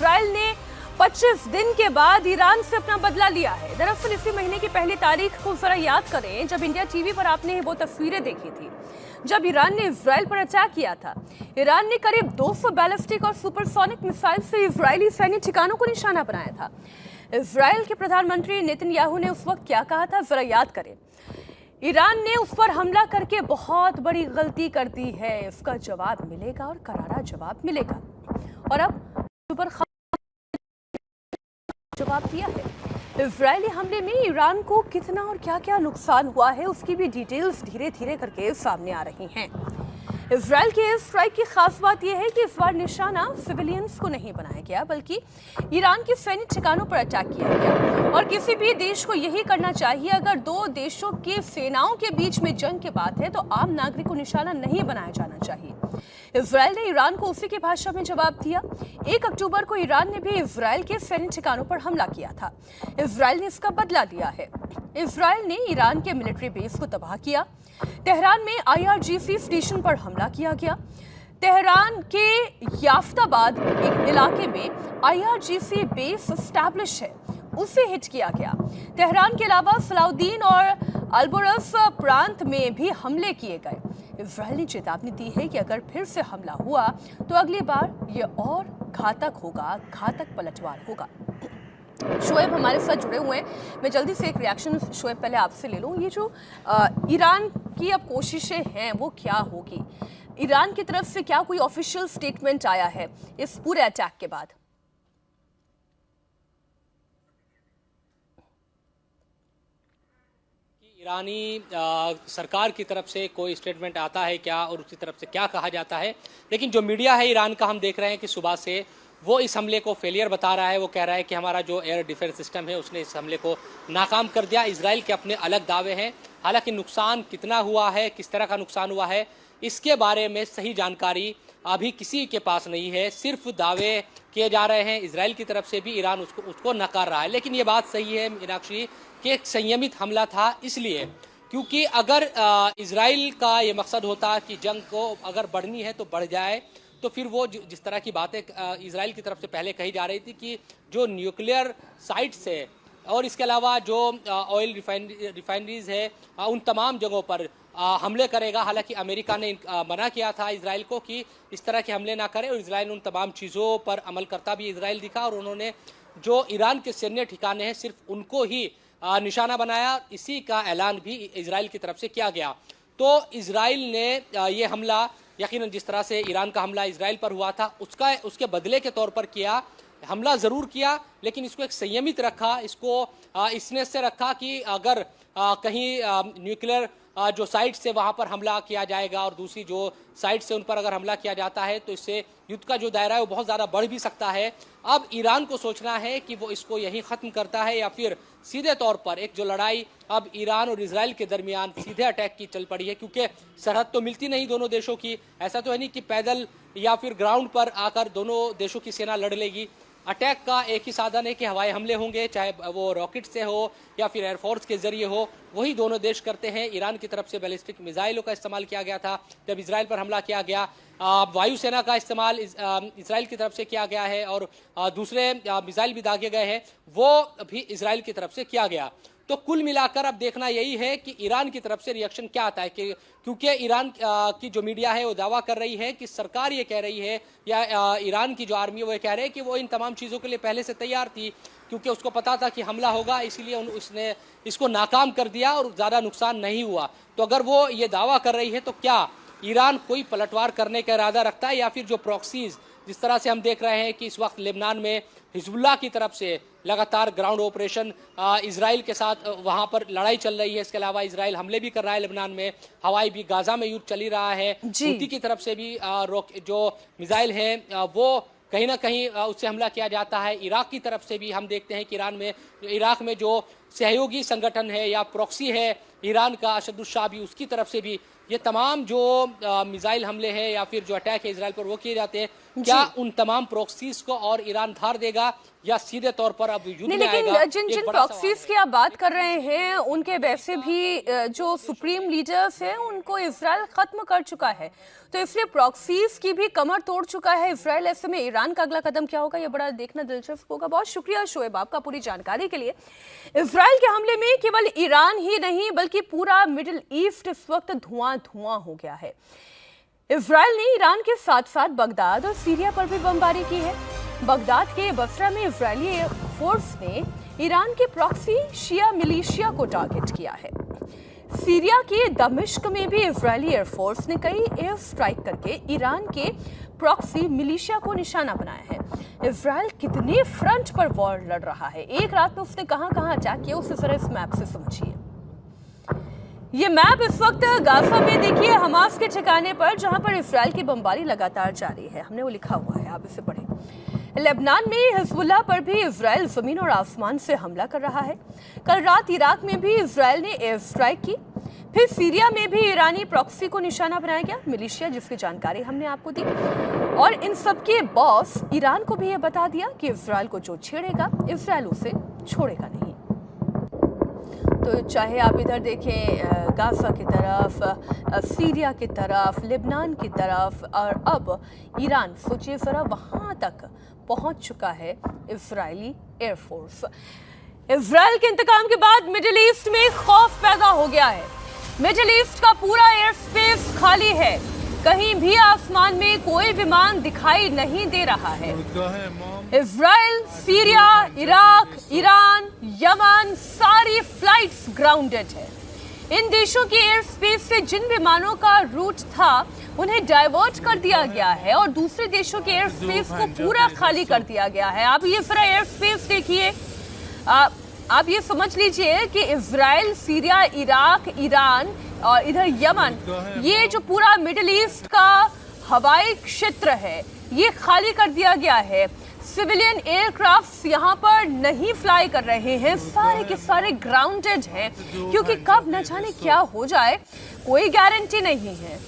Israel ने 25 दिन के बाद ईरान से अपना बदला लिया है। दरअसल इसी महीने की पहली तारीख को जरा याद करें, जब इंडिया टीवी पर आपने वो तस्वीरें देखी थी जब ईरान ने इजराइल पर अटैक किया था। ईरान ने करीब 200 बैलिस्टिक और सुपरसोनिक मिसाइल से इजरायली सैन्य ठिकानों को निशाना बनाया था। इजराइल के प्रधानमंत्री नेतन्याहू ने उस वक्त क्या कहा था, जरा याद करें। ईरान ने उस पर हमला करके बहुत बड़ी गलती कर दी है, इसका जवाब मिलेगा और करारा जवाब मिलेगा। और अब पर जवाब दिया है। इजरायली हमले में ईरान को कितना और क्या क्या नुकसान हुआ है, उसकी भी डिटेल्स धीरे धीरे करके सामने आ रही हैं। इजराइल के एयर स्ट्राइक की खास बात यह है कि इस बार निशाना सिविलियंस को नहीं बनाया गया, बल्कि ईरान के सैन्य ठिकानों पर अटैक किया गया। और किसी भी देश को यही करना चाहिए। अगर दो देशों की सेनाओं के बीच में जंग की बात है तो आम नागरिक को निशाना नहीं बनाया जाना चाहिए। इजराइल ने ईरान को उसी की भाषा में जवाब दिया। 1 अक्टूबर को ईरान ने भी इजराइल के सैन्य ठिकानों पर हमला किया था। इजराइल ने इसका बदला लिया है। इजराइल ने ईरान के मिलिट्री बेस को तबाह किया। तेहरान में IRGC स्टेशन पर हमला किया गया। तेहरान के याफ्ताबाद एक इलाके में IRGC बेस एस्टैब्लिश है, उसे हिट किया गया। तेहरान के अलावा सलाउद्दीन और अल्बोरस प्रांत में भी हमले किए गए। इजराइल ने चेतावनी दी है कि अगर फिर से हमला हुआ तो अगली बार यह और घातक होगा, घातक पलटवार होगा। शोएब हमारे साथ जुड़े हुए हैं। मैं जल्दी से एक रिएक्शन शोएब पहले आपसे ले लूं। ये जो ईरान की अब कोशिशें हैं वो क्या होगी? ईरान की तरफ से क्या कोई ऑफिशियल स्टेटमेंट आया है इस पूरे अटैक के बाद? ईरानी सरकार की तरफ से कोई स्टेटमेंट आता है क्या और उसकी तरफ से क्या कहा जाता है? लेकिन जो मीडिया है ईरान का, हम देख रहे हैं कि सुबह से वो इस हमले को फेलियर बता रहा है। वो कह रहा है कि हमारा जो एयर डिफेंस सिस्टम है उसने इस हमले को नाकाम कर दिया। इजराइल के अपने अलग दावे हैं। हालांकि नुकसान कितना हुआ है, किस तरह का नुकसान हुआ है, इसके बारे में सही जानकारी अभी किसी के पास नहीं है। सिर्फ दावे किए जा रहे हैं। इजराइल की तरफ से भी ईरान उसको नकार रहा है। लेकिन ये बात सही है मीनाक्षी कि एक संयमित हमला था, इसलिए क्योंकि अगर इजराइल का ये मकसद होता कि जंग को अगर बढ़नी है तो बढ़ जाए, तो फिर वो जिस तरह की बातें इजराइल की तरफ से पहले कही जा रही थी कि जो न्यूक्लियर साइट्स है और इसके अलावा जो ऑयल रिफाइनरीज है उन तमाम जगहों पर हमले करेगा। हालांकि अमेरिका ने मना किया था इजराइल को कि इस तरह के हमले ना करें, और इजराइल उन तमाम चीज़ों पर अमल करता भी इजराइल दिखा। और उन्होंने जो ईरान के सैन्य ठिकाने हैं सिर्फ उनको ही निशाना बनाया। इसी का ऐलान भी इजराइल की तरफ से किया गया। तो इजराइल ने ये हमला यकीनन जिस तरह से ईरान का हमला इजराइल पर हुआ था उसके बदले के तौर पर किया। हमला ज़रूर किया, लेकिन इसको एक संयमित रखा, इसको इसने से रखा कि अगर कहीं न्यूक्लियर जो साइट से वहाँ पर हमला किया जाएगा और दूसरी जो साइट से उन पर अगर हमला किया जाता है तो इससे युद्ध का जो दायरा है वो बहुत ज़्यादा बढ़ भी सकता है। अब ईरान को सोचना है कि वो इसको यहीं ख़त्म करता है या फिर सीधे तौर पर एक जो लड़ाई अब ईरान और इजराइल के दरमियान सीधे अटैक की चल पड़ी है, क्योंकि सरहद तो मिलती नहीं दोनों देशों की। ऐसा तो है नहीं कि पैदल या फिर ग्राउंड पर आकर दोनों देशों की सेना लड़ लेगी। अटैक का एक ही साधन है कि हवाई हमले होंगे, चाहे वो रॉकेट से हो या फिर एयरफोर्स के जरिए हो, वही दोनों देश करते हैं। ईरान की तरफ से बैलिस्टिक मिसाइलों का इस्तेमाल किया गया था जब इजराइल पर हमला किया गया। वायुसेना का इस्तेमाल इजराइल की तरफ से किया गया है और दूसरे मिसाइल भी दागे गए हैं, वो भी इजराइल की तरफ से किया गया। तो कुल मिलाकर अब देखना यही है कि ईरान की तरफ से रिएक्शन क्या आता है, कि क्योंकि ईरान की जो मीडिया है वो दावा कर रही है कि सरकार ये कह रही है या ईरान की जो आर्मी है वो कह रहे हैं कि वो इन तमाम चीज़ों के लिए पहले से तैयार थी, क्योंकि उसको पता था कि हमला होगा, इसीलिए उसने इसको नाकाम कर दिया और ज़्यादा नुकसान नहीं हुआ। तो अगर वो ये दावा कर रही है तो क्या ईरान कोई पलटवार करने का इरादा रखता है, या फिर जो प्रॉक्सीज जिस तरह से हम देख रहे हैं कि इस वक्त लेबनान में हिजबुल्लाह की तरफ से लगातार ग्राउंड ऑपरेशन इजराइल के साथ वहां पर लड़ाई चल रही है। इसके अलावा इजराइल हमले भी कर रहा है लेबनान में, हवाई भी, गाजा में युद्ध चल ही रहा है। हूती की तरफ से भी जो मिसाइल है वो कहीं ना कहीं उससे हमला किया जाता है। इराक की तरफ से भी हम देखते हैं कि इराक में जो सहयोगी संगठन है या प्रॉक्सी है ईरान का, अशदुस्शाबी, उसकी तरफ से भी ये तमाम जो मिसाइल हमले हैं या फिर जो अटैक है इजराइल पर वो किए जाते हैं। क्या उन तमाम प्रॉक्सीज को और ईरान धार देगा या सीधे तौर पर अब युद्ध में आएगा? लेकिन जिन जिन प्रॉक्सीज की आप बात कर रहे हैं उनके वैसे भी जो सुप्रीम लीडर्स हैं उनको इजराइल खत्म कर चुका है, तो इसलिए प्रॉक्सीज की भी कमर तोड़ चुका है इजराइल। ऐसे में ईरान का अगला कदम क्या होगा, ये बड़ा देखना दिलचस्प होगा। बहुत शुक्रिया शोएब आपका पूरी जानकारी के लिए। इजराइल के हमले में केवल ईरान ही नहीं बल्कि पूरा मिडिल ईस्ट इस वक्त धुआं धुआं हो गया है। इजराइल ने ईरान के साथ साथ बगदाद और सीरिया पर भी बमबारी की है। बगदाद के बसरा में इजरायली एयरफोर्स ने ईरान के प्रॉक्सी शिया मिलिशिया को टारगेट किया है। सीरिया के दमिश्क में भी इजरायली एयरफोर्स ने कई एयर स्ट्राइक करके ईरान के प्रॉक्सी मिलिशिया को निशाना बनाया है। इजराइल कितने फ्रंट पर वॉर लड़ रहा है, एक रात में उसने कहां-कहां अटैक किया, उसे जरा इस मैप से समझिए। ये मैप इस वक्त गाजा में देखिए हमास के ठिकाने पर, जहां पर इजराइल की बमबारी लगातार जारी है। हमने वो लिखा हुआ है, आप इसे पढ़ें। लेबनान में हिजबुल्लाह पर भी इजराइल जमीन और आसमान से हमला कर रहा है। कल रात इराक में भी इजराइल ने एयर स्ट्राइक की। फिर सीरिया में भी ईरानी प्रॉक्सी को निशाना बनाया गया, मिलिशिया, जिसकी जानकारी हमने आपको दी। और इन सबके बॉस ईरान को भी ये बता दिया कि इजराइल को जो छेड़ेगा इजराइल उसे छोड़ेगा नहीं। तो चाहे आप इधर देखें गाजा की तरफ, सीरिया की तरफ, लेबनान की तरफ, और अब ईरान, सोचिए जरा वहां तक पहुंच चुका है इजरायली एयरफोर्स। इजराइल के इंतकाम के बाद मिडिल ईस्ट में खौफ पैदा हो गया है। मिडिल ईस्ट का पूरा एयर स्पेस खाली है, कहीं भी आसमान में कोई विमान दिखाई नहीं दे रहा है। Israel, Syria, Iraq, Iran, Yemen, सारी फ्लाइट्स ग्राउंडेड है। इन देशों के एयर स्पेस से जिन विमानों का रूट था उन्हें डाइवर्ट कर दिया गया है और दूसरे देशों के एयर स्पेस को पूरा खाली कर दिया गया है। आप ये सारा एयर स्पेस देखिए, आप ये समझ लीजिए कि इजराइल, सीरिया, इराक, ईरान और इधर यमन, ये जो पूरा मिडिल ईस्ट का हवाई क्षेत्र है ये खाली कर दिया गया है। सिविलियन एयरक्राफ्ट यहाँ पर नहीं फ्लाई कर रहे हैं, सारे के सारे ग्राउंडेड हैं, क्योंकि कब न जाने क्या हो जाए कोई गारंटी नहीं है।